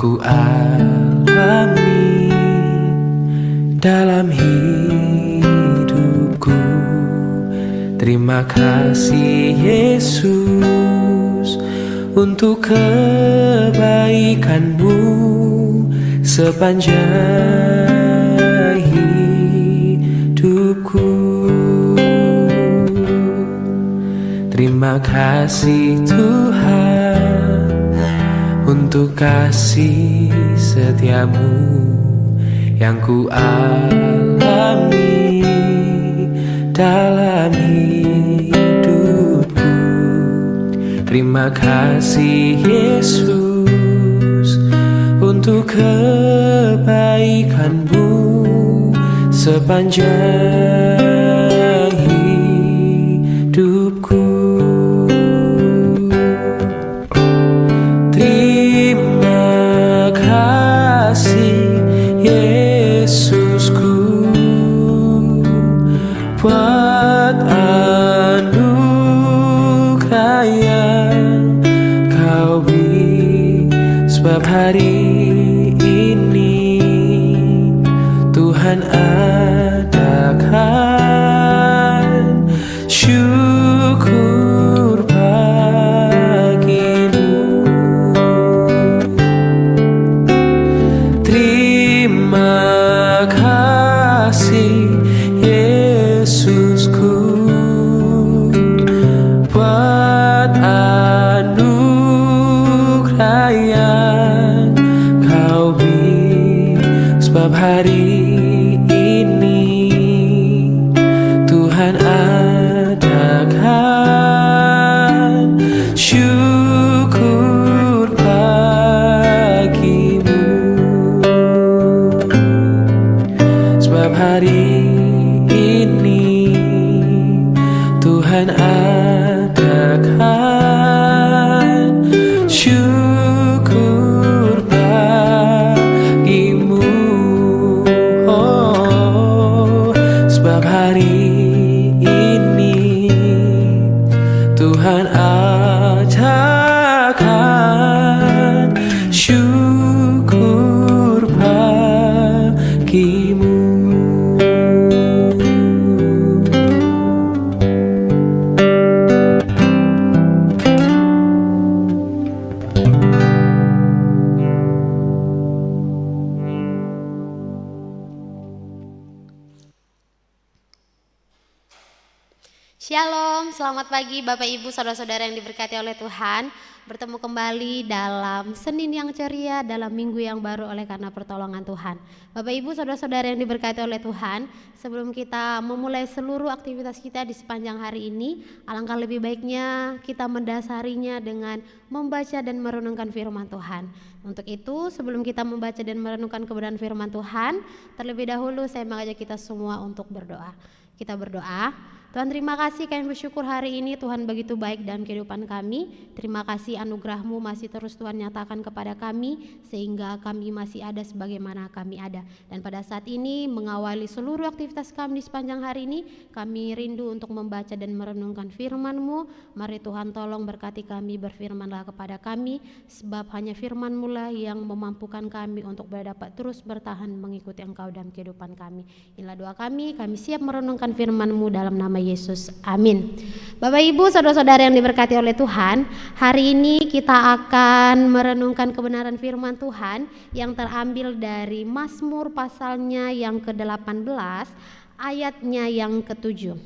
ku alami dalam hidupku. Terima kasih Yesus untuk kebaikan-Mu sepanjang hidupku. Terima kasih Tuhan untuk kasih setia-Mu yang ku alami dalam hidupku. Terima kasih Yesus untuk kebaikan-Mu sepanjang hidupku. Terima kasih Yesusku buat anugerah yang Kau beri, sebab hari ini Tuhan adakan syukur bagimu. Terima kasih Yesusku buat anugerah yang Kau beri, sebab hari ini Tuhan adakan syukur bagimu. Sebab hari ini Tuhan adakan syukur bagimu. Oh, sebab hari ini Tuhan adakan syukur bagimu. Shalom, selamat pagi Bapak Ibu Saudara-saudara yang diberkati oleh Tuhan. Bertemu kembali dalam Senin yang ceria, dalam minggu yang baru oleh karena pertolongan Tuhan. Bapak Ibu Saudara-saudara yang diberkati oleh Tuhan, sebelum kita memulai seluruh aktivitas kita di sepanjang hari ini, alangkah lebih baiknya kita mendasarinya dengan membaca dan merenungkan firman Tuhan. Untuk itu, sebelum kita membaca dan merenungkan kebenaran firman Tuhan, terlebih dahulu saya mengajak kita semua untuk berdoa. Kita berdoa. Tuhan, terima kasih, kami bersyukur hari ini Tuhan begitu baik dalam kehidupan kami. Terima kasih anugerah-Mu masih terus Tuhan nyatakan kepada kami, sehingga kami masih ada sebagaimana kami ada. Dan pada saat ini mengawali seluruh aktivitas kami di sepanjang hari ini, kami rindu untuk membaca dan merenungkan firman-Mu. Mari Tuhan tolong berkati kami, berfirmanlah kepada kami, sebab hanya firman-Mu lah yang memampukan kami untuk dapat terus bertahan mengikuti Engkau dalam kehidupan kami. Inilah doa kami siap merenungkan firman-Mu dalam nama Yesus, amin. Bapak Ibu Saudara-saudara yang diberkati oleh Tuhan, hari ini kita akan merenungkan kebenaran firman Tuhan yang terambil dari Mazmur pasalnya yang ke-18 ayatnya yang ke-7.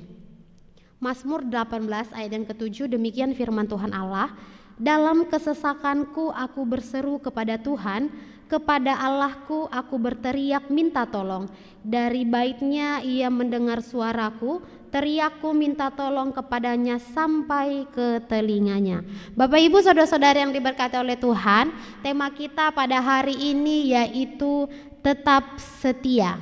Mazmur 18 ayat yang ke-7, demikian firman Tuhan Allah. Dalam kesesakanku aku berseru kepada Tuhan, kepada Allahku aku berteriak minta tolong. Dari baitnya ia mendengar suaraku, teriakku minta tolong kepadanya sampai ke telinganya. Bapak Ibu Saudara-saudara yang diberkati oleh Tuhan, tema kita pada hari ini yaitu tetap setia.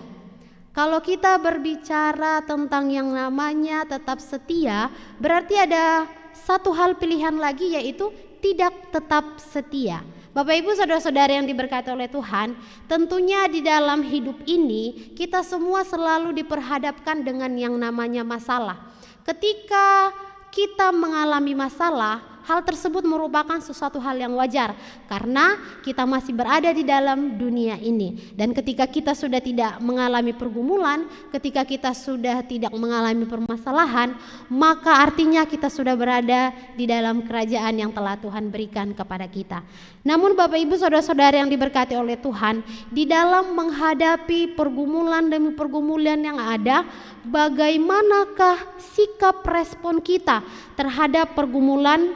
Kalau kita berbicara tentang yang namanya tetap setia, berarti ada satu hal pilihan lagi, yaitu tidak tetap setia. Bapak Ibu Saudara-saudara yang diberkati oleh Tuhan, tentunya di dalam hidup ini kita semua selalu diperhadapkan dengan yang namanya masalah. Ketika kita mengalami masalah, hal tersebut merupakan sesuatu hal yang wajar karena kita masih berada di dalam dunia ini. Dan ketika kita sudah tidak mengalami pergumulan, ketika kita sudah tidak mengalami permasalahan, maka artinya kita sudah berada di dalam kerajaan yang telah Tuhan berikan kepada kita. Namun Bapak Ibu saudara-saudara yang diberkati oleh Tuhan, di dalam menghadapi pergumulan demi pergumulan yang ada, bagaimanakah sikap respon kita terhadap pergumulan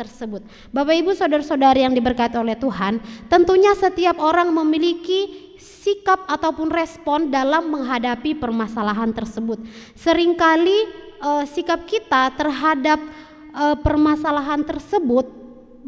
tersebut? Bapak Ibu saudara-saudari yang diberkati oleh Tuhan, tentunya setiap orang memiliki sikap ataupun respon dalam menghadapi permasalahan tersebut. Seringkali sikap kita terhadap permasalahan tersebut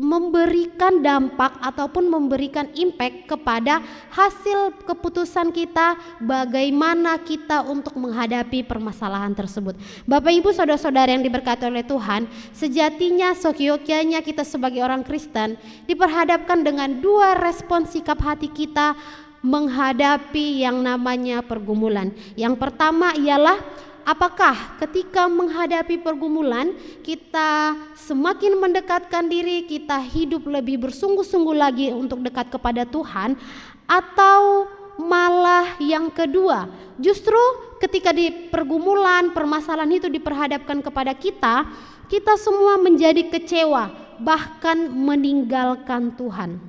memberikan dampak ataupun memberikan impact kepada hasil keputusan kita bagaimana kita untuk menghadapi permasalahan tersebut. Bapak Ibu saudara-saudara yang diberkati oleh Tuhan, sejatinya seyogyanya kita sebagai orang Kristen diperhadapkan dengan dua respon sikap hati kita menghadapi yang namanya pergumulan. Yang pertama ialah apakah ketika menghadapi pergumulan kita semakin mendekatkan diri, kita hidup lebih bersungguh-sungguh lagi untuk dekat kepada Tuhan, atau malah yang kedua, justru ketika di pergumulan, permasalahan itu diperhadapkan kepada kita, kita semua menjadi kecewa, bahkan meninggalkan Tuhan.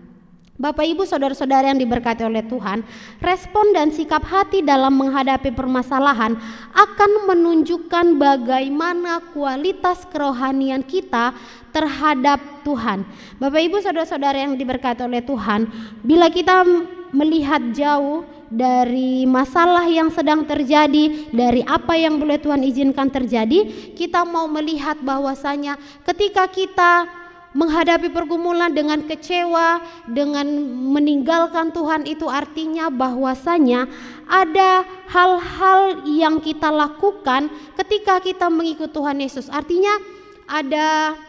Bapak Ibu saudara-saudara yang diberkati oleh Tuhan, respon dan sikap hati dalam menghadapi permasalahan akan menunjukkan bagaimana kualitas kerohanian kita terhadap Tuhan. Bapak Ibu saudara-saudara yang diberkati oleh Tuhan, bila kita melihat jauh dari masalah yang sedang terjadi, dari apa yang boleh Tuhan izinkan terjadi, kita mau melihat bahwasanya ketika kita menghadapi pergumulan dengan kecewa, dengan meninggalkan Tuhan, itu artinya bahwasanya ada hal-hal yang kita lakukan ketika kita mengikut Tuhan Yesus. Artinya ada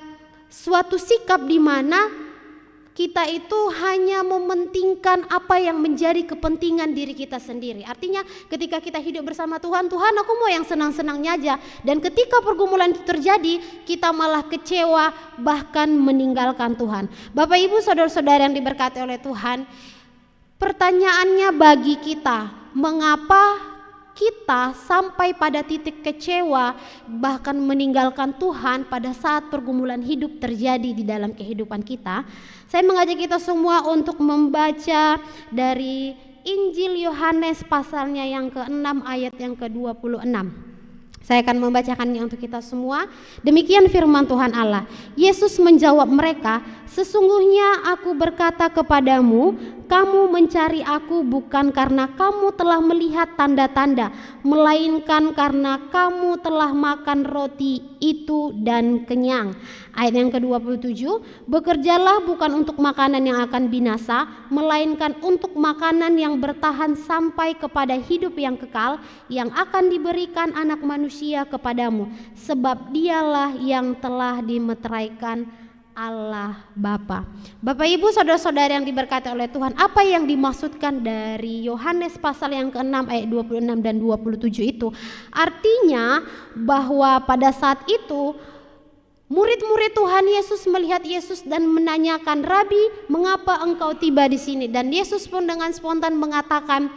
suatu sikap di mana kita itu hanya mementingkan apa yang menjadi kepentingan diri kita sendiri. Artinya ketika kita hidup bersama Tuhan, Tuhan aku mau yang senang-senangnya aja. Dan ketika pergumulan itu terjadi, kita malah kecewa, bahkan meninggalkan Tuhan. Bapak Ibu saudara-saudara yang diberkati oleh Tuhan, pertanyaannya bagi kita, mengapa kita sampai pada titik kecewa bahkan meninggalkan Tuhan pada saat pergumulan hidup terjadi di dalam kehidupan kita? Saya mengajak kita semua untuk membaca dari Injil Yohanes pasalnya yang ke-6 ayat yang ke-26. Saya akan membacakannya untuk kita semua. Demikian firman Tuhan Allah. Yesus menjawab mereka, sesungguhnya aku berkata kepadamu, kamu mencari aku bukan karena kamu telah melihat tanda-tanda, melainkan karena kamu telah makan roti itu dan kenyang. Ayat yang ke-27, bekerjalah bukan untuk makanan yang akan binasa, melainkan untuk makanan yang bertahan sampai kepada hidup yang kekal, yang akan diberikan anak manusia kepadamu, sebab dialah yang telah dimeteraikan Allah Bapa. Bapak Ibu saudara-saudara yang diberkati oleh Tuhan, apa yang dimaksudkan dari Yohanes pasal yang ke-6 ayat 26 dan 27 itu? Artinya bahwa pada saat itu murid-murid Tuhan Yesus melihat Yesus dan menanyakan, Rabi, mengapa engkau tiba di sini? Dan Yesus pun dengan spontan mengatakan,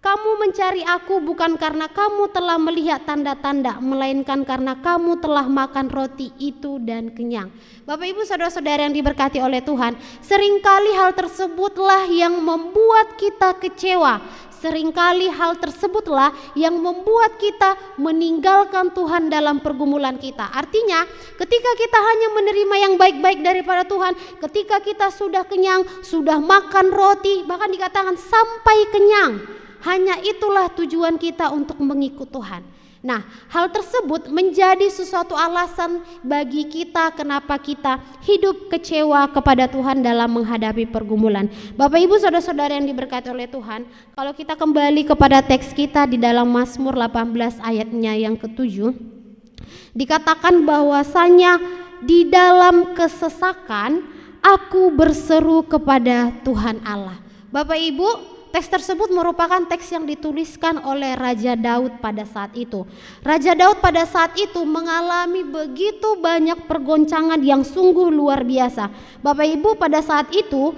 kamu mencari aku bukan karena kamu telah melihat tanda-tanda, melainkan karena kamu telah makan roti itu dan kenyang. Bapak Ibu saudara-saudara yang diberkati oleh Tuhan, seringkali hal tersebutlah yang membuat kita kecewa. Seringkali hal tersebutlah yang membuat kita meninggalkan Tuhan dalam pergumulan kita. Artinya ketika kita hanya menerima yang baik-baik daripada Tuhan, ketika kita sudah kenyang, sudah makan roti, bahkan dikatakan sampai kenyang, hanya itulah tujuan kita untuk mengikut Tuhan. Nah, hal tersebut menjadi sesuatu alasan bagi kita kenapa kita hidup kecewa kepada Tuhan dalam menghadapi pergumulan. Bapak Ibu saudara-saudara yang diberkati oleh Tuhan, kalau kita kembali kepada teks kita di dalam Mazmur 18 ayatnya yang ke-7, dikatakan bahwasanya di dalam kesesakan aku berseru kepada Tuhan Allah. Bapak Ibu, teks tersebut merupakan teks yang dituliskan oleh Raja Daud pada saat itu. Raja Daud pada saat itu mengalami begitu banyak pergoncangan yang sungguh luar biasa. Bapak Ibu, pada saat itu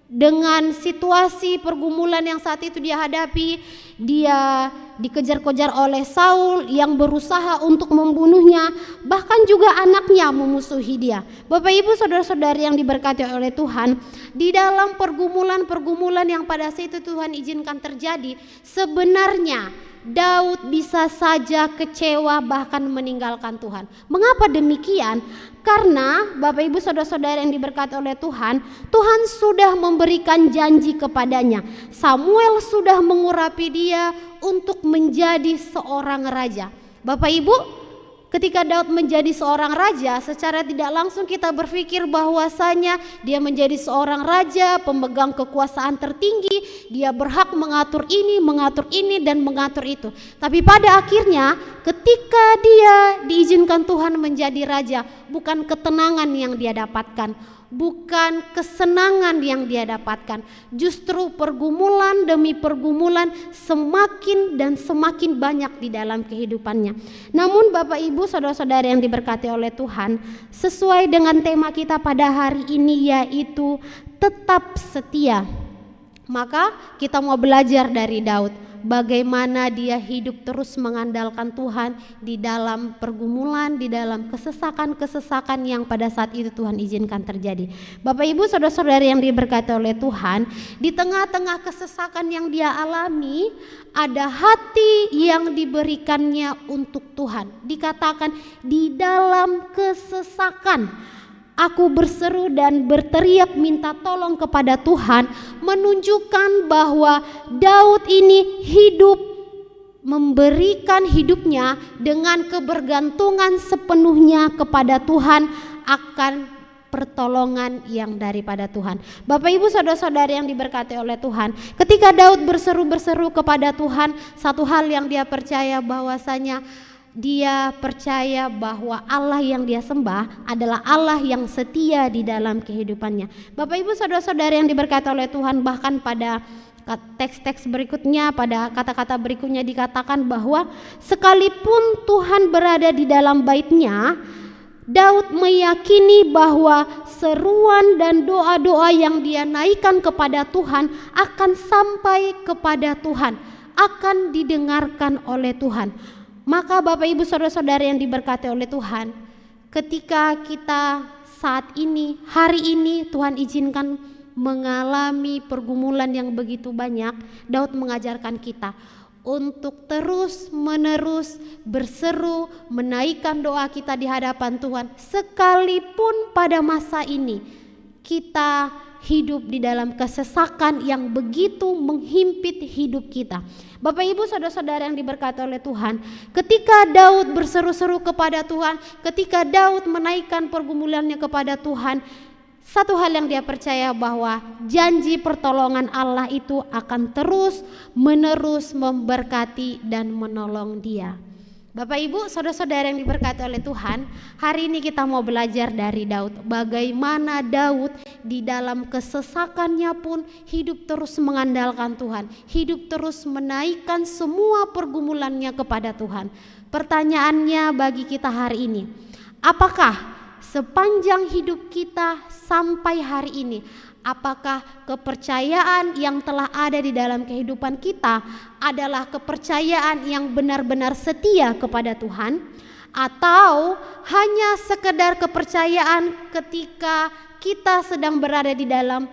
dengan situasi pergumulan yang saat itu dia hadapi, dia dikejar-kejar oleh Saul yang berusaha untuk membunuhnya, bahkan juga anaknya memusuhi dia. Bapak Ibu saudara-saudari yang diberkati oleh Tuhan, di dalam pergumulan-pergumulan yang pada saat itu Tuhan izinkan terjadi, sebenarnya Daud bisa saja kecewa bahkan meninggalkan Tuhan. Mengapa demikian? Karena Bapak Ibu saudara-saudara yang diberkati oleh Tuhan, Tuhan sudah memberikan janji kepadanya. Samuel sudah mengurapi dia untuk menjadi seorang raja. Bapak Ibu, ketika Daud menjadi seorang raja, secara tidak langsung kita berpikir bahwasanya dia menjadi seorang raja, pemegang kekuasaan tertinggi, dia berhak mengatur ini dan mengatur itu. Tapi pada akhirnya ketika dia diizinkan Tuhan menjadi raja, bukan ketenangan yang dia dapatkan, bukan kesenangan yang dia dapatkan, justru pergumulan demi pergumulan semakin dan semakin banyak di dalam kehidupannya. Namun Bapak Ibu saudara-saudara yang diberkati oleh Tuhan, sesuai dengan tema kita pada hari ini, yaitu tetap setia, maka kita mau belajar dari Daud, bagaimana dia hidup terus mengandalkan Tuhan di dalam pergumulan, di dalam kesesakan-kesesakan yang pada saat itu Tuhan izinkan terjadi. Bapak Ibu saudara-saudari yang diberkati oleh Tuhan, di tengah-tengah kesesakan yang dia alami, ada hati yang diberikannya untuk Tuhan. Dikatakan di dalam kesesakan aku berseru dan berteriak minta tolong kepada Tuhan, menunjukkan bahwa Daud ini hidup, memberikan hidupnya dengan kebergantungan sepenuhnya kepada Tuhan akan pertolongan yang daripada Tuhan. Bapak Ibu saudara-saudari yang diberkati oleh Tuhan, ketika Daud berseru-berseru kepada Tuhan, satu hal yang dia percaya bahwasanya dia percaya bahwa Allah yang dia sembah adalah Allah yang setia di dalam kehidupannya. Bapak Ibu saudara-saudari yang diberkati oleh Tuhan, bahkan pada teks-teks berikutnya, pada kata-kata berikutnya dikatakan bahwa sekalipun Tuhan berada di dalam bait-Nya, Daud meyakini bahwa seruan dan doa-doa yang dia naikkan kepada Tuhan akan sampai kepada Tuhan, akan didengarkan oleh Tuhan. Maka Bapak Ibu saudara-saudara yang diberkati oleh Tuhan, ketika kita saat ini, hari ini Tuhan izinkan mengalami pergumulan yang begitu banyak, Daud mengajarkan kita untuk terus menerus berseru, menaikkan doa kita di hadapan Tuhan, sekalipun pada masa ini kita hidup di dalam kesesakan yang begitu menghimpit hidup kita. Bapak Ibu saudara-saudara yang diberkati oleh Tuhan, ketika Daud berseru-seru kepada Tuhan, ketika Daud menaikkan pergumulannya kepada Tuhan, satu hal yang dia percaya bahwa janji pertolongan Allah itu akan terus menerus memberkati dan menolong dia. Bapak Ibu saudara-saudara yang diberkati oleh Tuhan, hari ini kita mau belajar dari Daud, bagaimana Daud di dalam kesesakannya pun hidup terus mengandalkan Tuhan, hidup terus menaikkan semua pergumulannya kepada Tuhan. Pertanyaannya bagi kita hari ini, apakah sepanjang hidup kita sampai hari ini, apakah kepercayaan yang telah ada di dalam kehidupan kita adalah kepercayaan yang benar-benar setia kepada Tuhan, atau hanya sekedar kepercayaan ketika kita sedang berada di dalam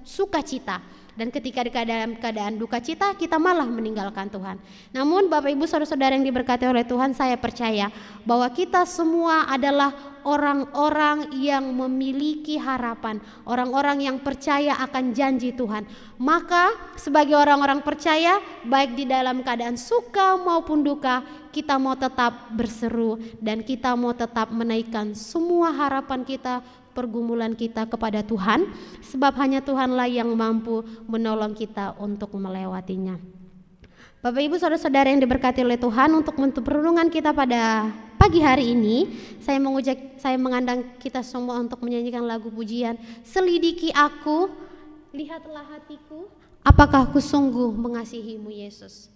sukacita, dan ketika di keadaan duka cita kita malah meninggalkan Tuhan. Namun Bapak Ibu saudara-saudara yang diberkati oleh Tuhan, saya percaya bahwa kita semua adalah orang-orang yang memiliki harapan, orang-orang yang percaya akan janji Tuhan. Maka sebagai orang-orang percaya, baik di dalam keadaan suka maupun duka, kita mau tetap berseru dan kita mau tetap menaikkan semua harapan kita, pergumulan kita kepada Tuhan, sebab hanya Tuhanlah yang mampu menolong kita untuk melewatinya. Bapak Ibu saudara-saudara yang diberkati oleh Tuhan, untuk perenungan kita pada pagi hari ini, saya mengundang kita semua untuk menyanyikan lagu pujian Selidiki Aku lihatlah hatiku, apakah ku sungguh mengasihimu Yesus.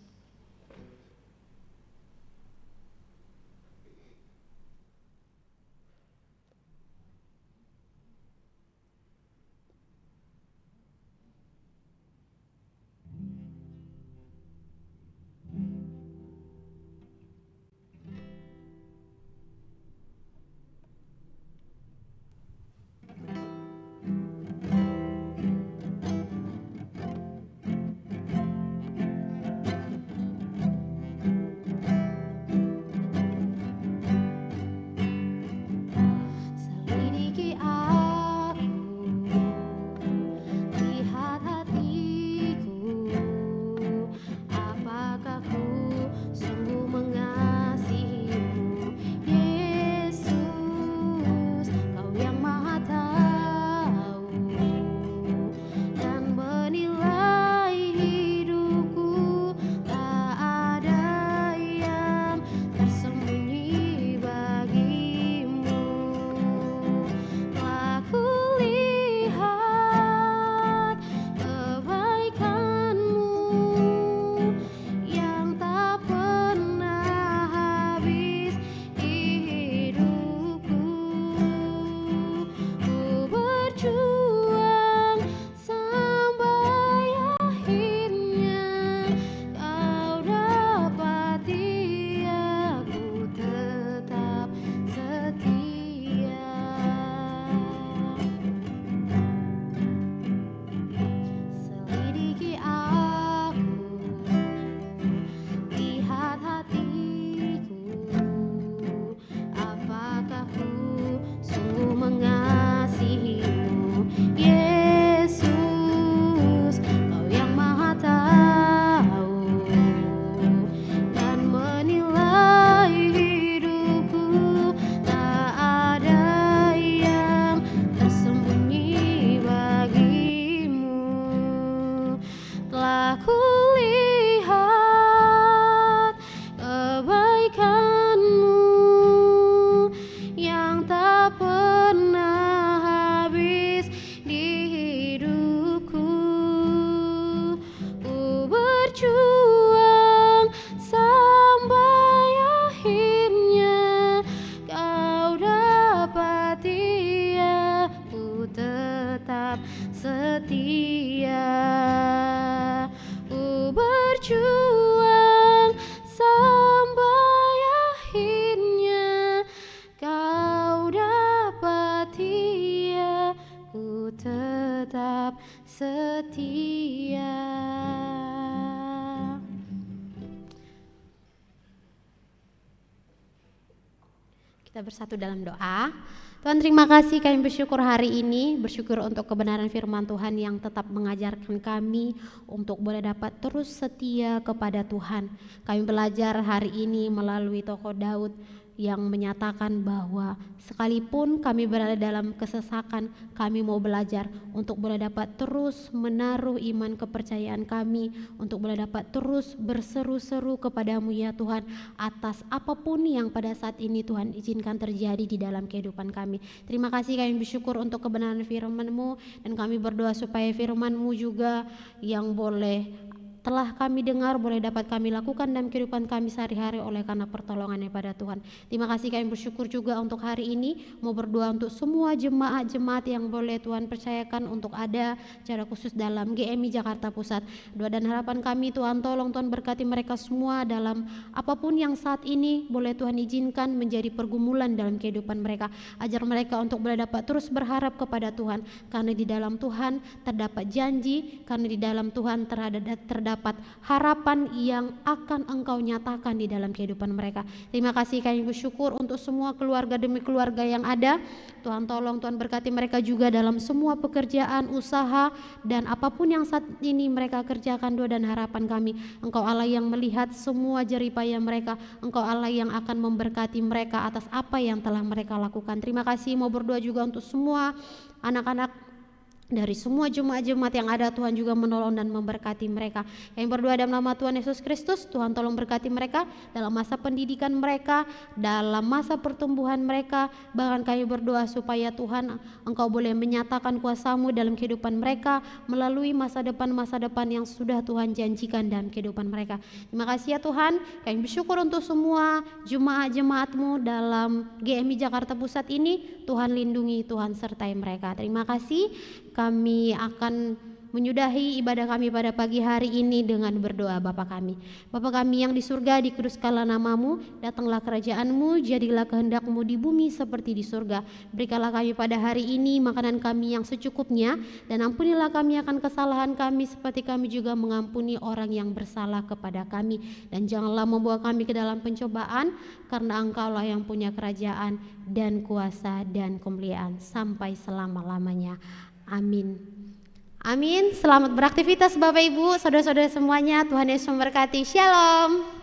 Selidiki aku, lihat hatiku, apakah ku sungguh mengasihimu Yesus. Kau yang maha tahu dan menilai hidupku, tak ada yang tersembunyi bagimu. Telah kulihat kebaikanmu yang tak pernah habis di hidupku. Ku berjuang sampai akhirnya kau dapati aku tetap setia. Selidiki aku, lihat hatiku, apakah ku sungguh mengasihimu Yesus. Kau yang maha tahu dan menilai hidupku, tak ada yang tersembunyi bagimu. Telah kulihat kebaikanmu yang tak pernah habis di hidupku. Ku berjuang sampai akhirnya kau dapati aku tetap setia. Ku berjuang sampai akhirnya kau dapati aku tetap setia. Kita bersatu dalam doa. Tuhan, terima kasih, kami bersyukur hari ini, bersyukur untuk kebenaran firman Tuhan yang tetap mengajarkan kami untuk boleh dapat terus setia kepada Tuhan. Kami belajar hari ini melalui tokoh Daud yang menyatakan bahwa sekalipun kami berada dalam kesesakan, kami mau belajar untuk boleh dapat terus menaruh iman kepercayaan kami, untuk boleh dapat terus berseru-seru kepadamu ya Tuhan, atas apapun yang pada saat ini Tuhan izinkan terjadi di dalam kehidupan kami. Terima kasih, kami bersyukur untuk kebenaran firman-Mu, dan kami berdoa supaya firman-Mu juga yang boleh telah kami dengar boleh dapat kami lakukan dalam kehidupan kami sehari-hari oleh karena pertolongannya pada Tuhan. Terima kasih, kami bersyukur juga untuk hari ini, mau berdoa untuk semua jemaat-jemaat yang boleh Tuhan percayakan untuk ada secara khusus dalam GMI Jakarta Pusat. Doa dan harapan kami, Tuhan tolong, Tuhan berkati mereka semua dalam apapun yang saat ini boleh Tuhan izinkan menjadi pergumulan dalam kehidupan mereka. Ajar mereka untuk boleh dapat terus berharap kepada Tuhan, karena di dalam Tuhan terdapat janji, karena di dalam Tuhan terdapat harapan yang akan Engkau nyatakan di dalam kehidupan mereka. Terima kasih, kami bersyukur untuk semua keluarga demi keluarga yang ada. Tuhan tolong, Tuhan berkati mereka juga dalam semua pekerjaan, usaha, dan apapun yang saat ini mereka kerjakan. Doa dan harapan kami, Engkau Allah yang melihat semua jeripaya mereka, Engkau Allah yang akan memberkati mereka atas apa yang telah mereka lakukan. Terima kasih, mau berdoa juga untuk semua anak-anak dari semua jemaat-jemaat yang ada, Tuhan juga menolong dan memberkati mereka. Yang berdoa dalam nama Tuhan Yesus Kristus, Tuhan tolong berkati mereka dalam masa pendidikan mereka, dalam masa pertumbuhan mereka. Bahkan kami berdoa supaya Tuhan Engkau boleh menyatakan kuasa-Mu dalam kehidupan mereka melalui masa depan yang sudah Tuhan janjikan dalam kehidupan mereka. Terima kasih ya Tuhan, kami bersyukur untuk semua jemaat-jemaat-Mu dalam GMI Jakarta Pusat ini. Tuhan lindungi, Tuhan sertai mereka. Terima kasih. Kami akan menyudahi ibadah kami pada pagi hari ini dengan berdoa. Bapa kami yang di surga, dikuduskanlah nama-Mu, datanglah kerajaan-Mu, jadilah kehendak-Mu di bumi seperti di surga. Berikanlah kami pada hari ini makanan kami yang secukupnya, dan ampunilah kami akan kesalahan kami seperti kami juga mengampuni orang yang bersalah kepada kami. Dan janganlah membawa kami ke dalam pencobaan, karena Engkau-lah yang punya kerajaan dan kuasa dan kemuliaan sampai selama-lamanya. Amin. Amin. Selamat beraktivitas Bapak Ibu, saudara-saudara semuanya. Tuhan Yesus memberkati. Shalom.